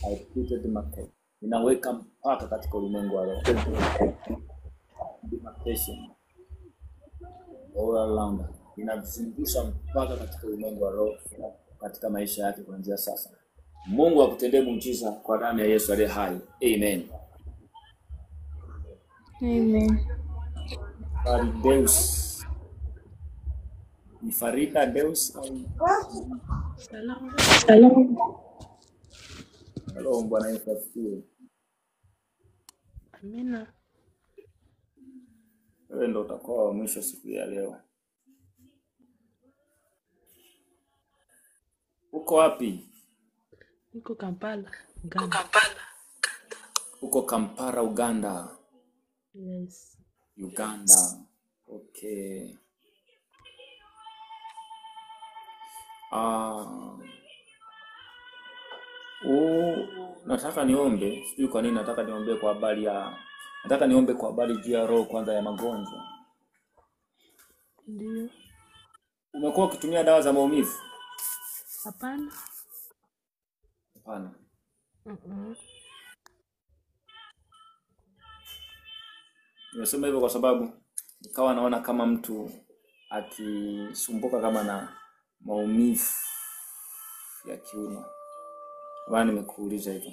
I put the market. Inaweka mpaka katika ulimwengu wa roho. Demarcation all around. Inazungusha mpaka katika ulimwengu wa roho katika maisha yake kuanzia sasa. Mungu akutendee muujiza kwa damu ya Yesu aliye hai. Amen. Amen. Deus. Ni Farida Deus. Shalom. Hello, Bwana Yesu asifiwe. Amina. Wewe ndio utakuwa wa mwisho siku ya leo. Uko wapi? Niko Kampala, Uganda. Uko Kampala, Uganda. Yes. Uganda. Okay. Nataka niombe, sijui kwa nini nataka niombe kwa habari juu ya roho kwanza ya magonjwa. Ndio. Umekuwa ukitumia dawa za maumivu? Hapana. Hapana. Nimesema hivyo kwa sababu nikawa naona kama mtu akisumbuka kama na maumivu ya kiuno. Bwana, nimekuuliza hivyo.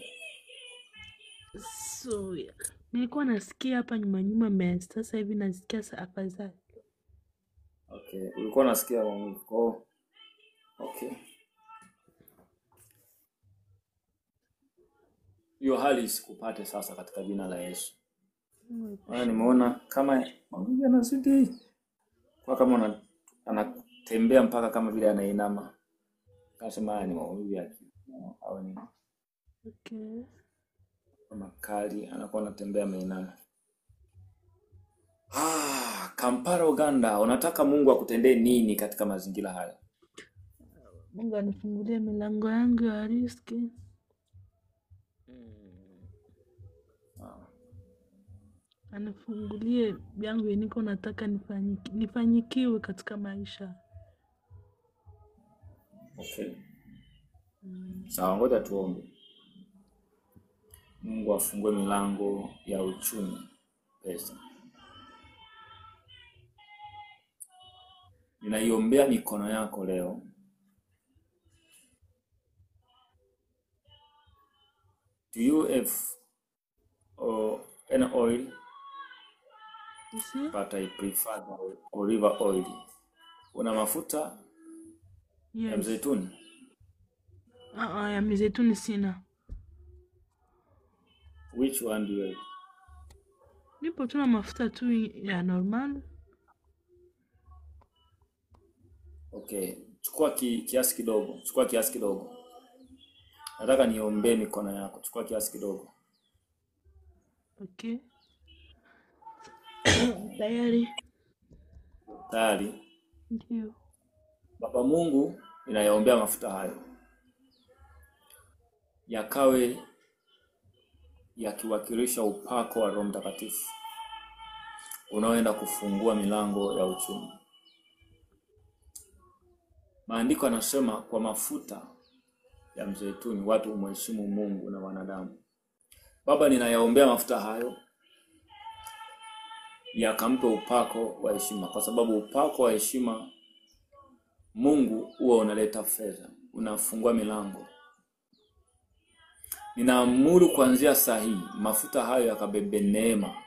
So, nilikuwa nasikia hapa nyuma sasa hivi nasikia afadhali. Okay, ulikuwa unasikia maumivu. Oh. Okay. Hiyo hali isikupate sasa katika jina la Yesu. Nimeona kama maumivu yanazidi. Kwa kama anatembea mpaka kama vile anainama. Kasema ni maumivu ya kiuno au nini? Okay. Kama kali anakuwa anatembea ameinama. Kampala, Uganda, unataka Mungu akutendee nini katika mazingira haya? Mungu anifungulie milango yangu ya riziki. Anifungulie yangu niko nataka nifanyikiwe katika maisha. Okay. Sawa, ngoja tuombe. Mungu afungue milango ya uchumi, pesa. Ninaiombea mikono yako leo. Do you have an oil? But I prefer olive oil. Una mafuta? Yes. Ya mzeituni? Ya mzeituni sina. Which one do you have? Nipo tuna mafuta tu ya normal. Okay, chukua kiasi kidogo. Nataka niombe mikono yako. Chukua kiasi kidogo. Okay. Tayari. Ndio. Baba Mungu, ninayaombea mafuta hayo yakawe yakiwakilisha upako wa Roho Mtakatifu unaoenda kufungua milango ya uchumi. Maandiko yanasema kwa mafuta ya mzeituni watu humheshimu Mungu na wanadamu. Baba, ninayaombea mafuta hayo yakampe upako wa heshima, kwa sababu upako wa heshima Mungu huwa unaleta fedha, unafungua milango. Ninaamuru kuanzia saa hii mafuta hayo yakabebe neema,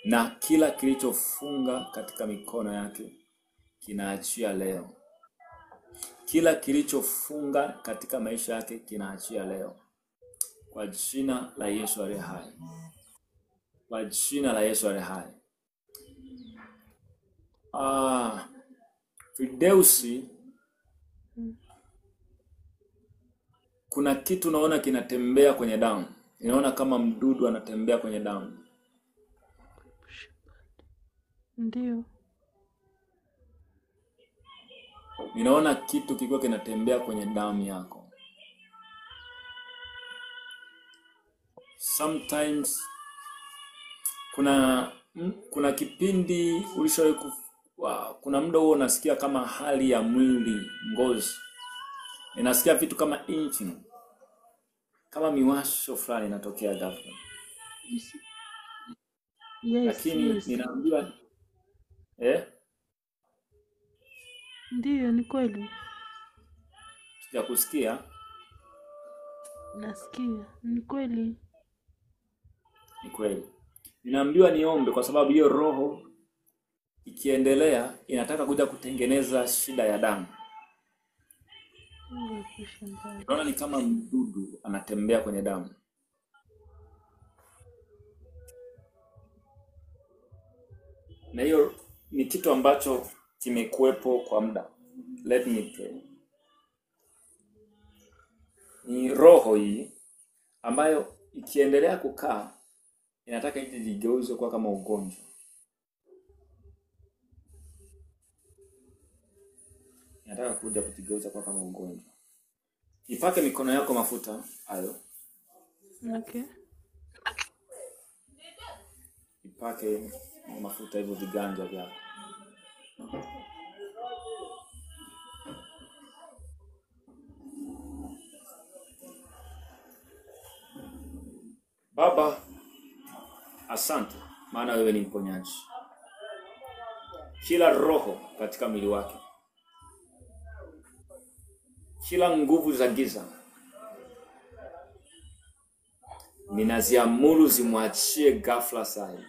na kila kilichofunga katika mikono yake kinaachia leo. Kila kilichofunga katika maisha yake kinaachia leo. Kwa jina la Yesu aliye hai. Kwa jina la Yesu aliye hai. Fideusi, kuna kitu naona kinatembea kwenye damu. Ninaona kama mdudu anatembea kwenye damu. Ndio. Ninaona kitu kikiwa kinatembea kwenye damu yako. Sometimes kuna kipindi ulishawahi kuna muda huo unasikia kama hali ya mwili, ngozi. Ninasikia vitu kama itching. Kama miwasho fulani inatokea ghafla. Yes, Lakini yes. ninaambiwa Ndiyo, ni kweli. sijakusikia. Nasikia. Ni kweli. Ni kweli. Ninaambiwa niombe kwa sababu hiyo roho ikiendelea inataka kuja kutengeneza shida ya damu. Naona ni kama mdudu anatembea kwenye damu. Na hiyo ni kitu ambacho kimekuwepo kwa muda. Let me pray. Ni roho hii ambayo ikiendelea kukaa inataka ijigeuze kwa kama ugonjwa. Inataka kuja kujigeuza kwa kama ugonjwa. Ipake mikono yako mafuta hayo. Okay. Ipake mafuta hivyo viganja vyako. Baba, asante maana wewe ni mponyaji. Kila roho katika mwili wake, kila nguvu za giza ninaziamuru zimwachie ghafla sasa.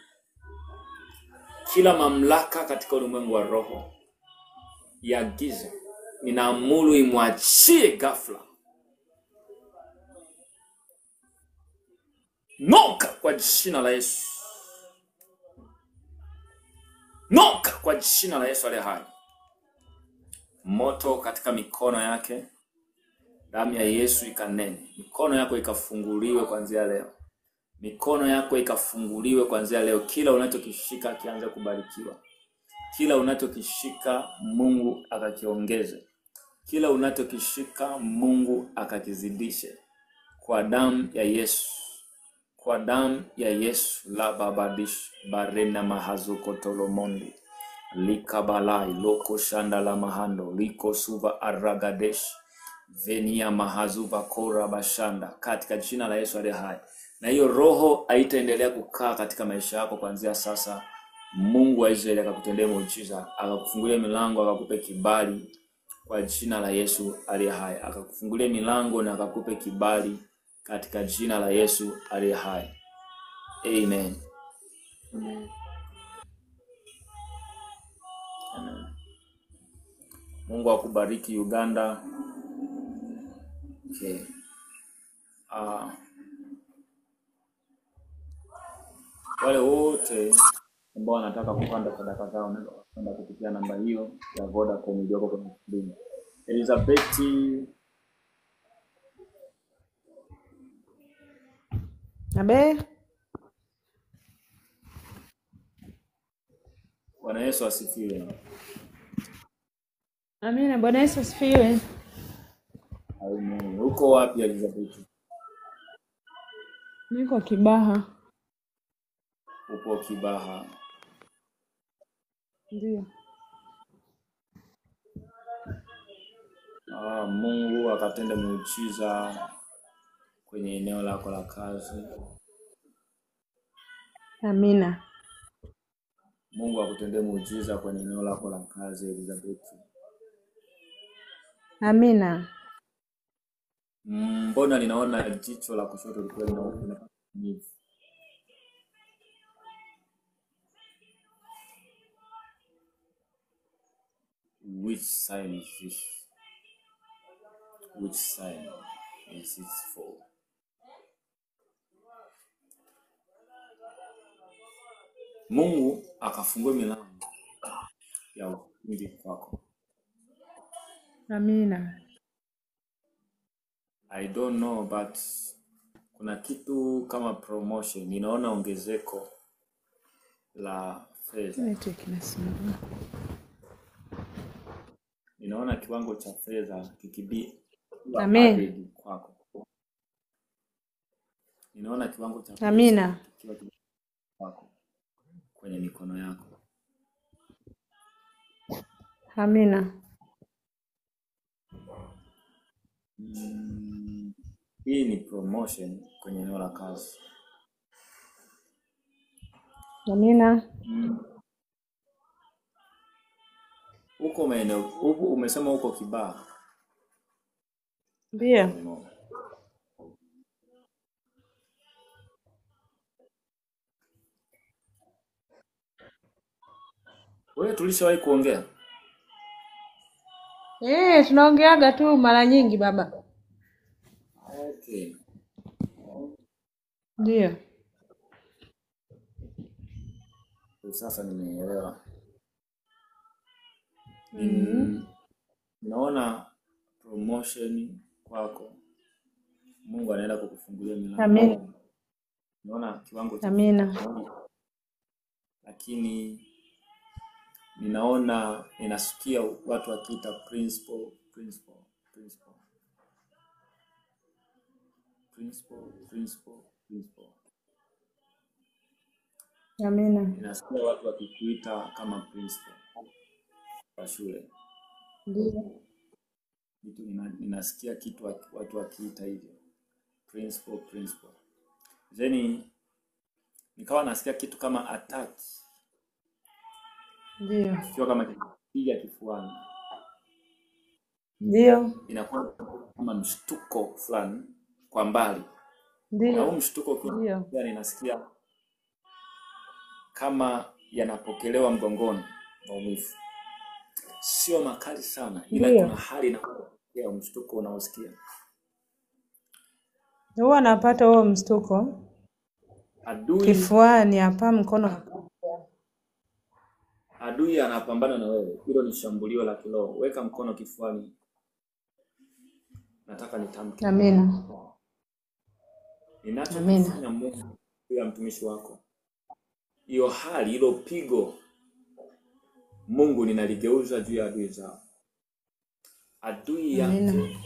Kila mamlaka katika ulimwengu wa roho ya giza ninaamuru imwachie ghafla. Noka kwa jina la Yesu. Noka kwa jina la Yesu aliye hai. Moto katika mikono yake. Damu ya Yesu ikanene. Mikono yako ikafunguliwe kuanzia leo. Mikono yako ikafunguliwe kuanzia leo. Kila unachokishika kianze kubarikiwa. Kila unachokishika Mungu akakiongeze. Kila unachokishika Mungu akakizidishe. Kwa damu ya Yesu. Kwa damu ya Yesu la babadish barena mahazuko tolomondi. Likabalai loko shanda la mahando. Liko suva aragadesh. Venia mahazuva kora bashanda. Katika jina la Yesu aliye hai. Na hiyo roho haitaendelea kukaa katika maisha yako kuanzia sasa. Mungu wa Israeli akakutendea muujiza, akakufungulia milango, akakupe kibali kwa jina la Yesu aliye hai. Akakufungulia milango na akakupe kibali katika jina la Yesu aliye hai. Amen. Amen. Amen. Mungu akubariki Uganda. Okay. Wale wote ambao wanataka kupanda sadaka zao wanaweza kwenda kupitia namba hiyo ya Vodacom iliyoko kwenye screen. Elizabeth Abe. Bwana Yesu asifiwe. Amina. Bwana Yesu asifiwe. Amen. Uko wapi Elizabeth? Niko Kibaha. Upo Kibaha. Ndio. Mungu akatende muujiza kwenye eneo lako la kazi. Amina. Mungu akutendee muujiza kwenye eneo lako la kazi Elizabeth. Amina. Mbona ninaona jicho la kushoto liko linaona hivi? Which sign is this? Which sign is it for? Mungu akafungue milango ya ushindi kwako. Amina. I don't know but kuna kitu kama promotion. Ninaona ongezeko la fedha. Network inasumbua. ninaona kiwango cha fedha kikibia Amen. added kwako. Ninaona kiwango cha fedha Amina. kikiwa kwako kwenye mikono yako. Amina. Hii ni promotion kwenye eneo la kazi. Amina. Huko maeneo huko umesema huko Kibaha. Ndio. Wewe tulishawahi kuongea? Tunaongeaga tu mara nyingi baba. Okay. Ndio. Sasa nimeelewa. Naona promotion kwako. Mungu anaenda kukufungulia milango. Amen. Naona kiwango cha Amina. Lakini ninasikia watu wakiita principal. Amina. Ninasikia watu wakikuita kama principal kwa shule. Ndio. Ninasikia kitu watu wakiita hivyo. Principal. Then nikawa nasikia kitu kama attack. Ndio. Sio kama kipiga kifuani. Ndio. Inakuwa kama mshtuko fulani kwa mbali. Ndio. Au mshtuko Ndio. pia ninasikia kama yanapokelewa mgongoni maumivu. Sio makali sana ila kuna hali ya mshtuko unaosikia. Huwa napata huo mshtuko. Adui Kifuani hapa mkono. Adui anapambana na wewe. Hilo ni shambulio la kiroho. Weka mkono kifuani. Nataka nitamke. Amina. Ninachofanya Mungu ya mtumishi wako. Hiyo hali, hilo pigo Mungu ninaligeuza juu ya adui zao. Adui yake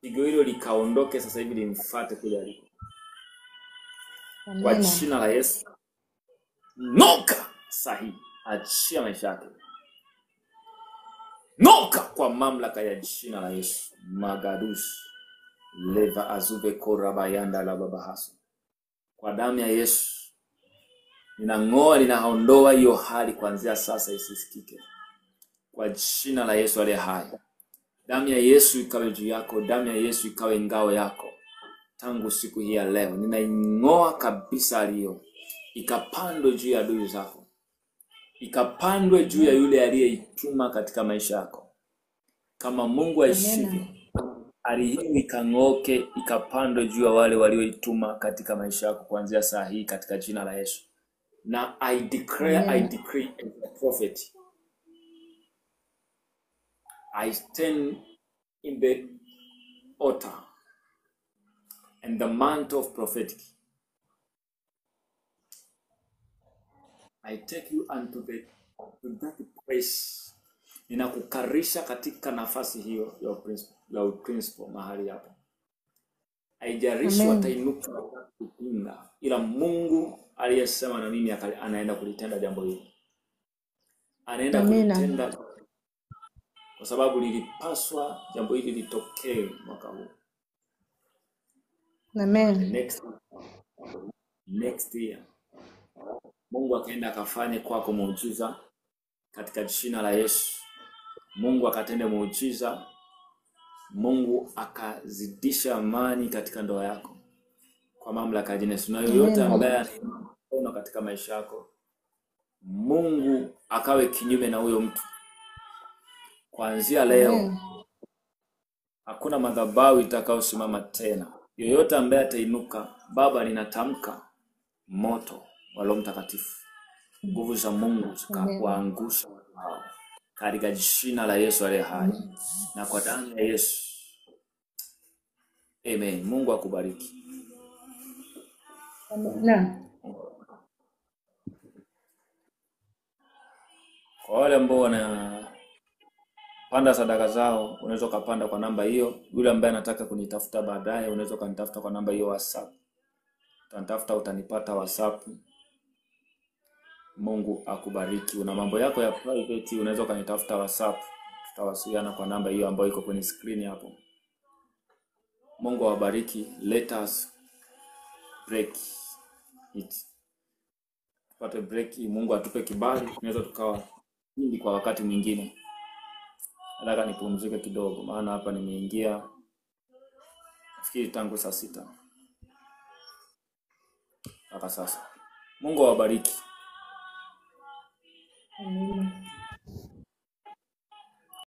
pigo hilo likaondoke sasa hivi limfuate kule aliko. Kwa jina la Yesu. Noka sahihi. Achia maisha yake. Noka kwa mamlaka ya jina la Yesu. Magadushi. Leva azube korabayanda la babahasu. Kwa damu ya Yesu. Ninaondoa hiyo hali kuanzia sasa isisikike. Kwa jina la Yesu aliye hai. Damu ya Yesu ikawe juu yako, damu ya Yesu ikawe ngao yako. Tangu siku hii ya leo ninaing'oa kabisa aliyo. Ikapandwe juu ya adui zako. Ikapandwe juu ya yule aliyeituma katika maisha yako. Kama Mungu aishivyo. Hali hii ikang'oke, ikapandwe juu ya wale walioituma katika maisha yako kuanzia saa hii katika jina la Yesu. Now I decree as a prophet. I stand in the altar and the mantle of prophetic. I take you unto that place. Ninakukarisha katika nafasi hiyo ya principal mahali hapo. Haijalishi watainuka kupinga, ila Mungu aliyesema na mimi anaenda kulitenda jambo hili. Anaenda kulitenda kwa sababu lilipaswa jambo hili litokee mwaka huu. Amen. Next year. Mungu akaenda akafanye kwako muujiza katika jina la Yesu. Mungu akatende muujiza. Mungu akazidisha amani katika ndoa yako. Kwa mamlaka ya jina Yesu. Na yoyote ambaye anaona katika maisha yako, Mungu akawe kinyume na huyo mtu. Kuanzia leo hakuna madhabahu itakayosimama tena. Yoyote ambaye atainuka, Baba ninatamka moto wa Roho Mtakatifu. Nguvu za Mungu zikawaangusha katika jina la Yesu aliye hai. Na kwa damu ya Yesu. Amen. Mungu akubariki. Amen. Kwa wale ambao panda sadaka zao, unaweza kupanda kwa namba hiyo. Yule ambaye anataka kunitafuta baadaye, unaweza kunitafuta kwa namba hiyo WhatsApp. Utanitafuta, utanipata WhatsApp. Mungu akubariki. Una mambo yako ya private, unaweza kunitafuta WhatsApp. Tutawasiliana kwa namba hiyo ambayo iko kwenye screen hapo. Mungu awabariki. Let us break it. Tupate break. Mungu atupe kibali, tunaweza tukawa nyingi kwa wakati mwingine. Nataka nipumzike kidogo, maana hapa nimeingia nafikiri tangu saa 6 mpaka sasa. Mungu awabariki. Amen.